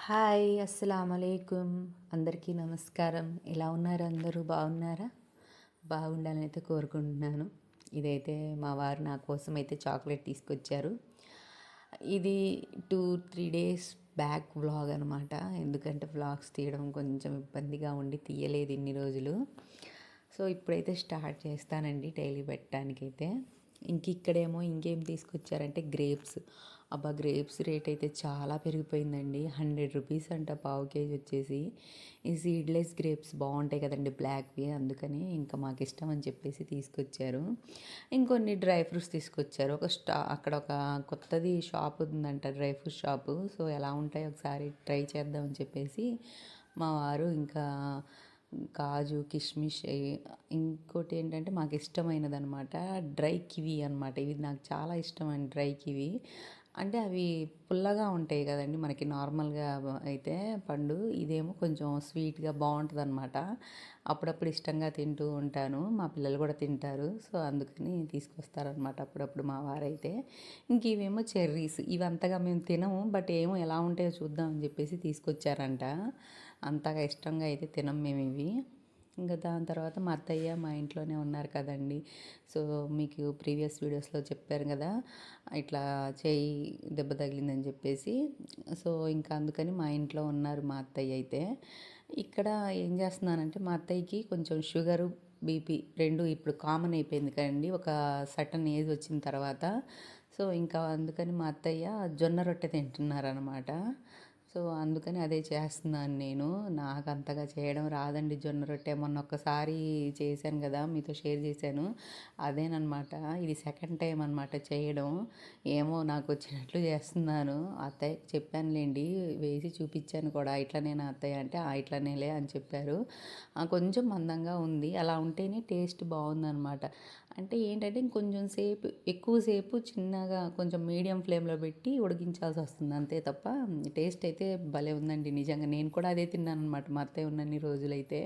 Hi అస్సలామలైకుం. అందరికీ నమస్కారం. ఎలా ఉన్నారు? అందరూ బాగున్నారా? బాగుండాలని అయితే కోరుకుంటున్నాను. ఇదైతే మా వారు నా కోసం అయితే చాక్లెట్ తీసుకొచ్చారు. ఇది 2-3 డేస్ బ్యాక్ వ్లాగ్ అనమాట. ఎందుకంటే వ్లాగ్స్ తీయడం కొంచెం ఇబ్బందిగా ఉండి తీయలేదు ఇన్ని రోజులు. సో ఇప్పుడైతే స్టార్ట్ చేస్తానండి డైలీ పెట్టడానికైతే. ఇక్కడేమో ఇంకేం తీసుకొచ్చారంటే గ్రేప్స్. అబ్బా, గ్రేప్స్ రేట్ అయితే చాలా పెరిగిపోయిందండి. 100 రూపీస్ అంట పావు కేజీ వచ్చేసి. ఈ సీడ్లెస్ గ్రేప్స్ బాగుంటాయి కదండి, బ్లాక్వి. అందుకని ఇంకా మాకు ఇష్టం అని చెప్పేసి తీసుకొచ్చారు. ఇంకొన్ని డ్రై ఫ్రూట్స్ తీసుకొచ్చారు. అక్కడ ఒక కొత్తది షాప్ ఉందంట, డ్రై ఫ్రూట్స్ షాపు. సో ఎలా ఉంటాయో ఒకసారి ట్రై చేద్దామని చెప్పేసి మా వారు ఇంకా కాజు, కిష్మిష్, ఇంకోటి ఏంటంటే మాకు ఇష్టమైనదనమాట డ్రై కివి అనమాట. ఇవి నాకు చాలా ఇష్టం అండి, డ్రై కివి. అంటే అవి పుల్లగా ఉంటాయి కదండి మనకి నార్మల్గా అయితే పండు. ఇదేమో కొంచెం స్వీట్గా బాగుంటుంది అనమాట. అప్పుడప్పుడు ఇష్టంగా తింటూ ఉంటాను, మా పిల్లలు కూడా తింటారు. సో అందుకని తీసుకొస్తారనమాట అప్పుడప్పుడు మా వారైతే. ఇవేమో చెర్రీస్. ఇవి అంతగా మేము తినము, బట్ ఏమో ఎలా ఉంటాయో చూద్దామని చెప్పేసి తీసుకొచ్చారంట. అంతగా ఇష్టంగా అయితే తినం మేము ఇవి. ఇంకా దాని తర్వాత మా అత్తయ్య మా ఇంట్లోనే ఉన్నారు కదండి. సో మీకు ప్రీవియస్ వీడియోస్లో చెప్పారు కదా, ఇట్లా చేయి దెబ్బ తగిలిందని చెప్పేసి. సో ఇంకా అందుకని మా ఇంట్లో ఉన్నారు మా అత్తయ్య అయితే. ఇక్కడ ఏం చేస్తున్నానంటే, మా అత్తయ్యకి కొంచెం షుగరు, బీపీ రెండు ఇప్పుడు కామన్ అయిపోయింది కదండి ఒక సర్టన్ ఏజ్ వచ్చిన తర్వాత. సో ఇంకా అందుకని మా అత్తయ్య జొన్న రొట్టె తింటున్నారనమాట. సో అందుకని అదే చేస్తున్నాను నేను. నాకు అంతగా చేయడం రాదండి జొన్న రొట్టె. మొన్న ఒక్కసారి చేశాను కదా, మీతో షేర్ చేశాను. అదేనమాట. ఇది సెకండ్ టైం అనమాట చేయడం. ఏమో నాకు వచ్చినట్లు చేస్తున్నాను. అత్తయ్యకి చెప్పానులేండి, వేసి చూపించాను కూడా. ఇట్లనేనా అత్తయ్య అంటే, ఇట్లనేలే అని చెప్పారు. కొంచెం మందంగా ఉంది. అలా ఉంటేనే టేస్ట్ బాగుందనమాట. అంటే ఏంటంటే ఇంకొంచెం సేపు, ఎక్కువసేపు చిన్నగా కొంచెం మీడియం ఫ్లేమ్లో పెట్టి ఉడికించాల్సి వస్తుంది అంతే తప్ప. టేస్ట్ అయితే భలే ఉందండి నిజంగా. నేను కూడా అదే తిన్నాను అనమాట మా అత్తయ్య ఉన్నన్ని రోజులైతే.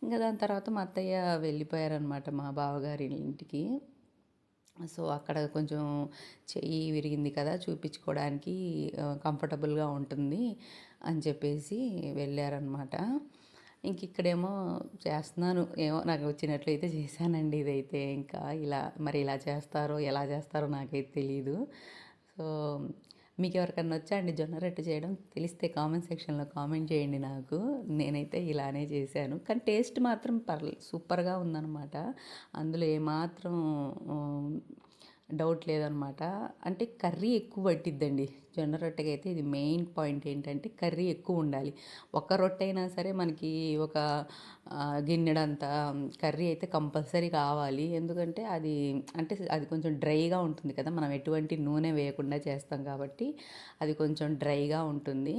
ఇంకా దాని తర్వాత మా అత్తయ్య వెళ్ళిపోయారనమాట మా బావగారి ఇంటికి. సో అక్కడ కొంచెం చెయ్యి విరిగింది కదా, చూపించుకోవడానికి కంఫర్టబుల్గా ఉంటుంది అని చెప్పేసి వెళ్ళారనమాట. ఇక్కడేమో చేస్తున్నాను, ఏమో నాకు వచ్చినట్లయితే చేశానండి. ఇదైతే ఇంకా ఇలా చేస్తారో ఎలా చేస్తారో నాకైతే తెలీదు. సో మీకు ఎవరికన్నా వచ్చా అండి జొన్న రొట్టె చేయడం? తెలిస్తే కామెంట్ సెక్షన్లో కామెంట్ చేయండి నాకు. నేనైతే ఇలానే చేశాను, కానీ టేస్ట్ మాత్రం సూపర్గా ఉందన్నమాట. అందులో ఏమాత్రం డౌట్ లేదనమాట. అంటే కర్రీ ఎక్కువ పట్టిద్దండి జొన్న రొట్టెకి అయితే. ఇది మెయిన్ పాయింట్ ఏంటంటే కర్రీ ఎక్కువ ఉండాలి. ఒక రొట్టె అయినా సరే మనకి ఒక గిన్నెడంత కర్రీ అయితే కంపల్సరీ కావాలి. ఎందుకంటే అది కొంచెం డ్రైగా ఉంటుంది కదా, మనం ఎటువంటి నూనె వేయకుండా చేస్తాం కాబట్టి అది కొంచెం డ్రైగా ఉంటుంది.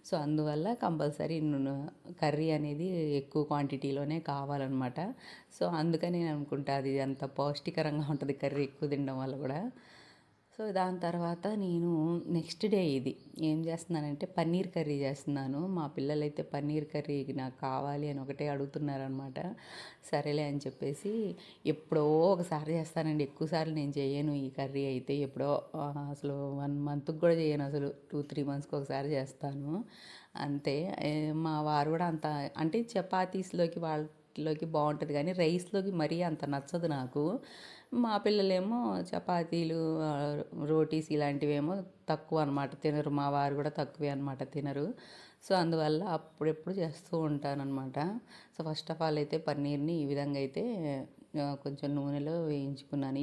సో అందువల్ల కంపల్సరీ కర్రీ అనేది ఎక్కువ క్వాంటిటీలోనే కావాలన్నమాట. సో అందుకని నేను అనుకుంటా అది అంత పౌష్టికరంగా ఉంటుంది కర్రీ ఎక్కువ తినడం వల్ల కూడా. సో దాని తర్వాత నేను నెక్స్ట్ డే ఇది ఏం చేస్తున్నానంటే పన్నీర్ కర్రీ చేస్తున్నాను. మా పిల్లలైతే పన్నీర్ కర్రీ నాకు కావాలి అని ఒకటే అడుగుతున్నారనమాట. సరేలే అని చెప్పేసి ఎప్పుడో ఒకసారి చేస్తానండి, ఎక్కువసార్లు నేను చేయను ఈ కర్రీ అయితే. ఎప్పుడో అసలు 1 మంత్కి కూడా చేయను, అసలు 2-3 మంత్స్కి ఒకసారి చేస్తాను అంతే. మా వారు కూడా అంత, అంటే చపాతీస్లోకి వాటిలోకి బాగుంటుంది కానీ రైస్లోకి మరీ అంత నచ్చదు నాకు. మా పిల్లలేమో చపాతీలు, రోటీస్ ఇలాంటివేమో తక్కువ అనమాట తినరు. మా వారు కూడా తక్కువే అనమాట తినరు. సో అందువల్ల అప్పుడెప్పుడు చేస్తూ ఉంటానన్నమాట. సో ఫస్ట్ ఆఫ్ ఆల్ అయితే పన్నీర్ని ఈ విధంగా అయితే కొంచెం నూనెలో వేయించుకున్నాను.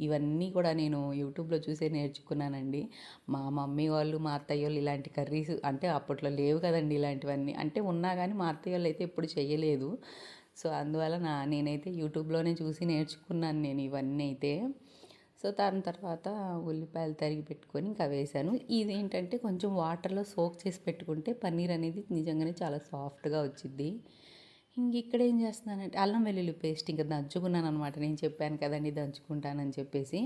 ఇవన్నీ కూడా నేను యూట్యూబ్లో చూసే నేర్చుకున్నానండి. మా మమ్మీ వాళ్ళు, మా అత్తయ్య వాళ్ళు ఇలాంటి కర్రీస్ అంటే అప్పట్లో లేవు కదండి ఇలాంటివన్నీ. అంటే ఉన్నా కానీ మా అత్తయ్య వాళ్ళు అయితే ఎప్పుడు చేయలేదు. సో అందువల్ల నేనైతే యూట్యూబ్లోనే చూసి నేర్చుకున్నాను నేను ఇవన్నీ అయితే. సో దాని తర్వాత ఉల్లిపాయలు తరిగి పెట్టుకొని ఇంకా వేసాను. ఇదేంటంటే కొంచెం వాటర్లో సోక్ చేసి పెట్టుకుంటే పన్నీర్ అనేది నిజంగానే చాలా సాఫ్ట్గా వచ్చిద్ది. ఇక్కడ ఏం చేస్తున్నానంటే అల్లం వెల్లుల్లి పేస్ట్ ఇంకా దంచుకున్నాను అనమాట. నేను చెప్పాను కదండి దంచుకుంటానని చెప్పేసి.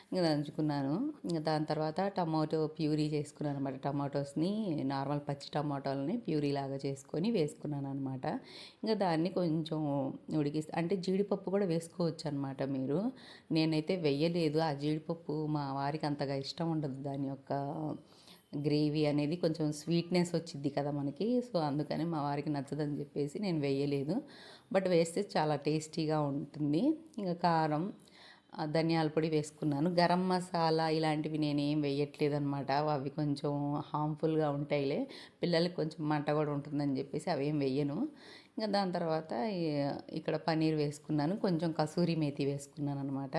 ఇంకా దంచుకున్నాను. ఇంకా దాని తర్వాత టమాటో ప్యూరీ చేసుకున్నాను అనమాట. టమాటోస్ని నార్మల్ పచ్చి టమాటోలని ప్యూరీ లాగా చేసుకొని వేసుకున్నాను అనమాట. ఇంకా దాన్ని కొంచెం అంటే జీడిపప్పు కూడా వేసుకోవచ్చు అనమాట మీరు. నేనైతే వెయ్యలేదు ఆ జీడిపప్పు, మా వారికి అంతగా ఇష్టం ఉండదు దాని యొక్క గ్రేవీ అనేది కొంచెం స్వీట్నెస్ వచ్చిద్ది కదా మనకి. సో అందుకని మా వారికి నచ్చదని చెప్పేసి నేను వేయలేదు. బట్ వేస్తే చాలా టేస్టీగా ఉంటుంది. ఇంకా కారం, ధనియాల పొడి వేసుకున్నాను. గరం మసాలా ఇలాంటివి నేనేం వేయట్లేదనమాట. అవి కొంచెం హార్మ్ఫుల్గా ఉంటాయిలే, పిల్లలకి కొంచెం మంట కూడా ఉంటుందని చెప్పేసి అవేం వేయను. ఇంకా దాని తర్వాత ఇక్కడ పన్నీర్ వేసుకున్నాను, కొంచెం కసూరి మేతి వేసుకున్నాను అనమాట.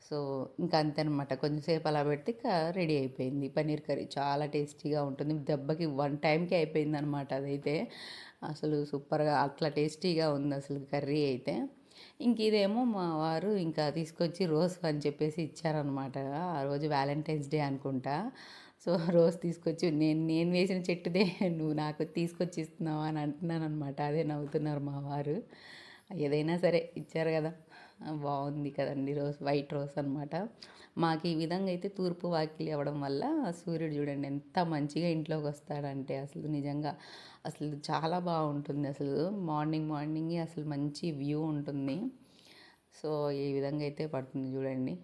సో ఇంకా అంతే అనమాట. కొంచెంసేపు అలా పెడితే రెడీ అయిపోయింది పన్నీర్ కర్రీ. చాలా టేస్టీగా ఉంటుంది. దెబ్బకి 1 టైంకి అయిపోయింది అనమాట అదైతే. అసలు సూపర్గా అట్లా టేస్టీగా ఉంది అసలు కర్రీ అయితే. ఇంక ఇదేమో మా వారు ఇంకా తీసుకొచ్చి రోజ్ అని చెప్పేసి ఇచ్చారనమాట. ఆ రోజు వ్యాలంటైన్స్ డే అనుకుంటా. సో రోజ్ తీసుకొచ్చి నేను నేను వేసిన చెట్టుదే నువ్వు నాకు తీసుకొచ్చి ఇస్తున్నావా అని అంటున్నాను అనమాట. అదే నవ్వుతున్నారు మా వారు. ఏదైనా సరే ఇచ్చారు కదా, బాగుంది కదండి. రోజ్, వైట్ రోజ్ అనమాట. మాకు ఈ విధంగా అయితే తూర్పు వాకిలి అవ్వడం వల్ల సూర్యుడు చూడండి ఎంత మంచిగా ఇంట్లోకి వస్తాడంటే అసలు నిజంగా అసలు చాలా బాగుంటుంది. అసలు మార్నింగ్ మార్నింగే అసలు మంచి వ్యూ ఉంటుంది. సో ఈ విధంగా అయితే పడుతుంది చూడండి.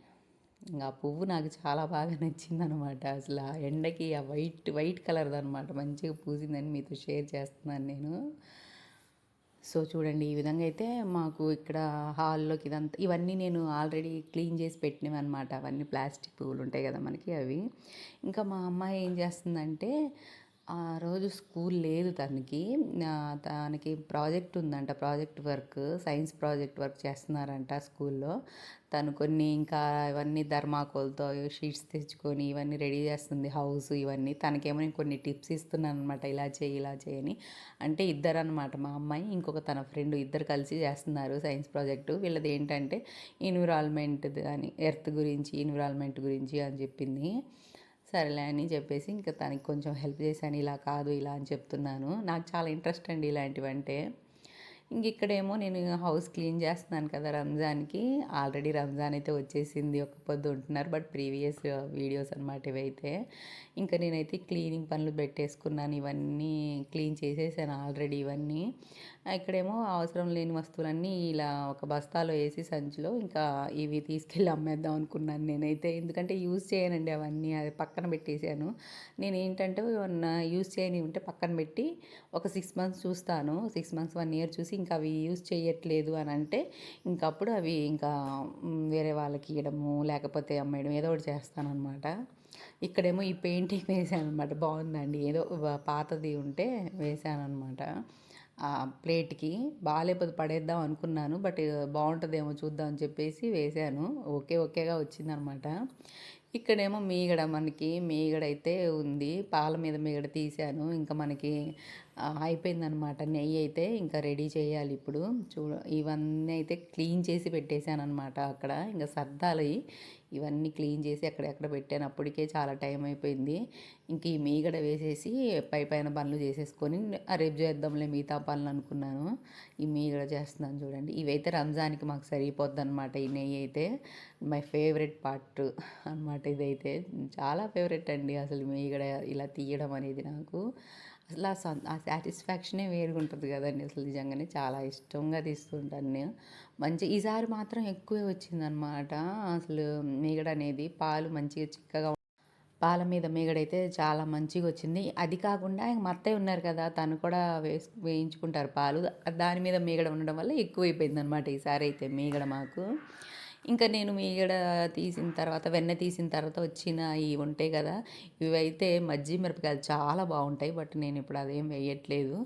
ఇంకా ఆ పువ్వు నాకు చాలా బాగా నచ్చిందనమాట. అసలు ఆ ఎండకి ఆ వైట్ వైట్ కలర్ది అనమాట, మంచిగా పూసిందని మీతో షేర్ చేస్తున్నాను నేను. సో చూడండి ఈ విధంగా అయితే మాకు ఇక్కడ హాల్లోకి ఇదంతా ఇవన్నీ నేను ఆల్రెడీ క్లీన్ చేసి పెట్టినవి అనమాట. అవన్నీ ప్లాస్టిక్ పువ్వులు ఉంటాయి కదా మనకి, అవి. ఇంకా మా అమ్మాయి ఏం చేస్తుందంటే, ఆ రోజు స్కూల్ లేదు తనకి. తనకి ప్రాజెక్ట్ ఉందంట, project work, science project work చేస్తున్నారంట స్కూల్లో. తను కొన్ని ఇంకా ఇవన్నీ ధర్మాకోల్తో షీట్స్ తెచ్చుకొని ఇవన్నీ రెడీ చేస్తుంది, హౌస్ ఇవన్నీ. తనకేమో నేను కొన్ని టిప్స్ ఇస్తున్నాను అనమాట, ఇలా చేయి ఇలా చేయని. అంటే ఇద్దరు అనమాట, మా అమ్మాయి ఇంకొక తన ఫ్రెండ్, ఇద్దరు కలిసి చేస్తున్నారు సైన్స్ ప్రాజెక్టు. వీళ్ళది ఏంటంటే ఎన్విరాన్మెంట్ అని, ఎర్త్ గురించి ఎన్విరాన్మెంట్ గురించి అని చెప్పింది. సరేలే అని చెప్పేసి ఇంకా తనకి కొంచెం హెల్ప్ చేశాను. ఇలా కాదు ఇలా అని చెప్తున్నాను. నాకు చాలా ఇంట్రెస్ట్ అండి ఇలాంటివంటే. ఇంక ఇక్కడేమో నేను హౌస్ క్లీన్ చేస్తున్నాను కదా రంజాన్కి. ఆల్రెడీ రంజాన్ అయితే వచ్చేసింది, ఒక పొద్దు ఉంటున్నారు. బట్ ప్రీవియస్ వీడియోస్ అనమాట ఇవైతే. ఇంకా నేనైతే క్లీనింగ్ పనులు పెట్టేసుకున్నాను, ఇవన్నీ క్లీన్ చేసేసాను ఆల్రెడీ ఇవన్నీ. ఇక్కడేమో అవసరం లేని వస్తువులన్నీ ఇలా ఒక బస్తాలో వేసి సంచిలో ఇంకా ఇవి తీసుకెళ్ళి అమ్మేద్దాం అనుకున్నాను నేనైతే. ఎందుకంటే యూజ్ చేయనండి అవన్నీ, అది పక్కన పెట్టేశాను. నేను ఏంటంటే యూజ్ చేయని ఉంటే పక్కన పెట్టి ఒక 6 మంత్స్ చూస్తాను, 6 మంత్స్ 1 ఇయర్ చూసి ఇంకా అవి యూజ్ చేయట్లేదు అని అంటే ఇంకప్పుడు అవి ఇంకా వేరే వాళ్ళకి ఇవ్వడము లేకపోతే అమ్మేయడం ఏదో ఒకటి చేస్తాను అనమాట. ఇక్కడేమో ఈ పెయింటింగ్ వేసాను అనమాట, బాగుందండి. ఏదో పాతది ఉంటే వేసాను అనమాట. ఆ ప్లేట్కి బాగాలేకపోతే పడేద్దాం అనుకున్నాను, బట్ బాగుంటుందేమో చూద్దాం అని చెప్పేసి వేసాను. ఓకేగా వచ్చిందనమాట. ఇక్కడేమో మీగడ, మనకి మీగడ అయితే ఉంది, పాల మీద మీగడ తీసాను. ఇంకా మనకి అయిపోయిందనమాట నెయ్యి అయితే. ఇంకా రెడీ చేయాలి ఇప్పుడు. ఇవన్నీ అయితే క్లీన్ చేసి పెట్టేశాను అనమాట అక్కడ. ఇంకా సర్దాలి, ఇవన్నీ క్లీన్ చేసి ఎక్కడెక్కడ పెట్టాను. అప్పటికే చాలా టైం అయిపోయింది. ఇంక ఈ మీగడ వేసేసి పైన పనులు చేసేసుకొని రేపు చేద్దాంలే మిగతా పనులు అనుకున్నాను. ఈ మీగడ చేస్తున్నాను చూడండి. ఇవైతే రంజాన్కి మాకు సరిపోద్ది అనమాట. ఈ నెయ్యి అయితే మై ఫేవరెట్ పార్ట్ అనమాట. ఇదైతే చాలా ఫేవరెట్ అండి అసలు మీగడ ఇలా తీయడం అనేది నాకు. అసలు ఆ సాటిస్ఫాక్షనే వేరుగా ఉంటుంది కదండి. అసలు నిజంగానే చాలా ఇష్టంగా తీస్తుంటాను నేను. ఈసారి మాత్రం ఎక్కువే వచ్చిందనమాట అసలు మీగడ అనేది. పాలు మంచిగా చిక్కగా, పాల మీద మీగడైతే చాలా మంచిగా వచ్చింది. అది కాకుండా మా అత్తయ్య ఉన్నారు కదా, తను కూడా వేయించుకుంటారు పాలు. దాని మీద మీగడ ఉండడం వల్ల ఎక్కువైపోయింది అనమాట ఈసారి అయితే మీగడ మాకు. ఇంకా నేను మీగడ తీసిన తర్వాత, వెన్న తీసిన తర్వాత వచ్చిన ఇవి ఉంటాయి కదా, ఇవైతే మజ్జి మిరపకాయలు చాలా బాగుంటాయి. బట్ నేను ఇప్పుడు అదేం వేయట్లేదు.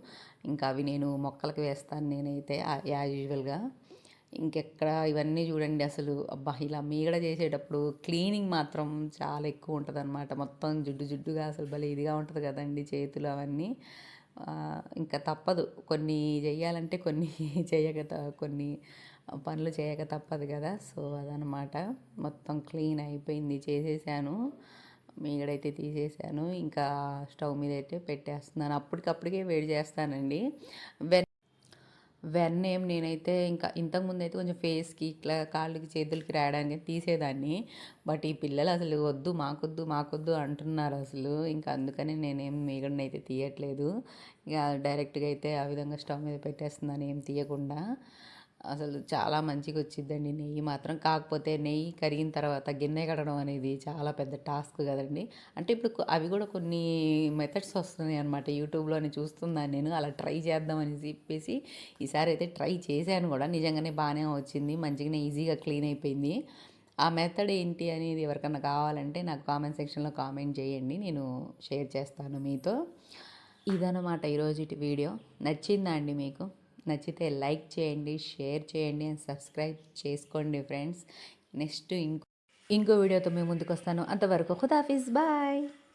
ఇంకా అవి నేను మొక్కలకు వేస్తాను నేనైతే యాజ్ యూజువల్గా. ఇంకెక్కడ ఇవన్నీ చూడండి అసలు. అబ్బా, ఇలా మీగడ చేసేటప్పుడు క్లీనింగ్ మాత్రం చాలా ఎక్కువ ఉంటుంది అనమాట. మొత్తం జిడ్డు జిడ్డుగా అసలు భలే ఇదిగా ఉంటుంది కదండి చేతులు అవన్నీ. ఇంకా తప్పదు, కొన్ని చెయ్యాలంటే కొన్ని కొన్ని పనులు చేయక తప్పదు కదా. సో అదనమాట. మొత్తం క్లీన్ అయిపోయింది, చేసేసాను. మీగడైతే తీసేసాను. ఇంకా స్టవ్ మీద అయితే పెట్టేస్తున్నాను. అప్పటికప్పటికే వేడి చేస్తానండి. వెన్నేం నేనైతే ఇంకా ఇంతకుముందు అయితే కొంచెం ఫేస్కి ఇట్లా కాళ్ళకి చేతులకి రాయడానికి తీసేదాన్ని. బట్ ఈ పిల్లలు అసలు వద్దు మాకొద్దు అంటున్నారు అసలు. ఇంకా అందుకని నేనేం మీగడని అయితే తీయట్లేదు. ఇక డైరెక్ట్గా అయితే ఆ విధంగా స్టవ్ మీద పెట్టేస్తున్నాను, ఏం తీయకుండా. అసలు చాలా మంచిగా వచ్చిద్దండి నెయ్యి మాత్రం. కాకపోతే నెయ్యి కరిగిన తర్వాత గిన్నె కడగడం అనేది చాలా పెద్ద టాస్క్ కదండీ. అంటే ఇప్పుడు అవి కూడా కొన్ని మెథడ్స్ వస్తున్నాయి అనమాట. యూట్యూబ్‌లోనే చూస్తున్నాను నేను. అలా ట్రై చేద్దామని చెప్పేసి ఈసారి అయితే ట్రై చేశాను కూడా. నిజంగానే బాగానే వచ్చింది. మంచిగానే ఈజీగా క్లీన్ అయిపోయింది. ఆ మెథడ్ ఏంటి అనేది ఎవరికన్నా కావాలంటే నాకు కామెంట్ సెక్షన్‌లో కామెంట్ చేయండి. నేను షేర్ చేస్తాను మీతో. ఇదనమాట ఈరోజుటి వీడియో. నచ్చిందా అండి మీకు? నచ్చితే లైక్ చేయండి, షేర్ చేయండి అండ్ సబ్స్క్రైబ్ చేసుకోండి ఫ్రెండ్స్. నెక్స్ట్ ఇంకో వీడియోతో మేము ముందుకు వస్తాను. అంతవరకు ఖుదాఫిజ్, బాయ్.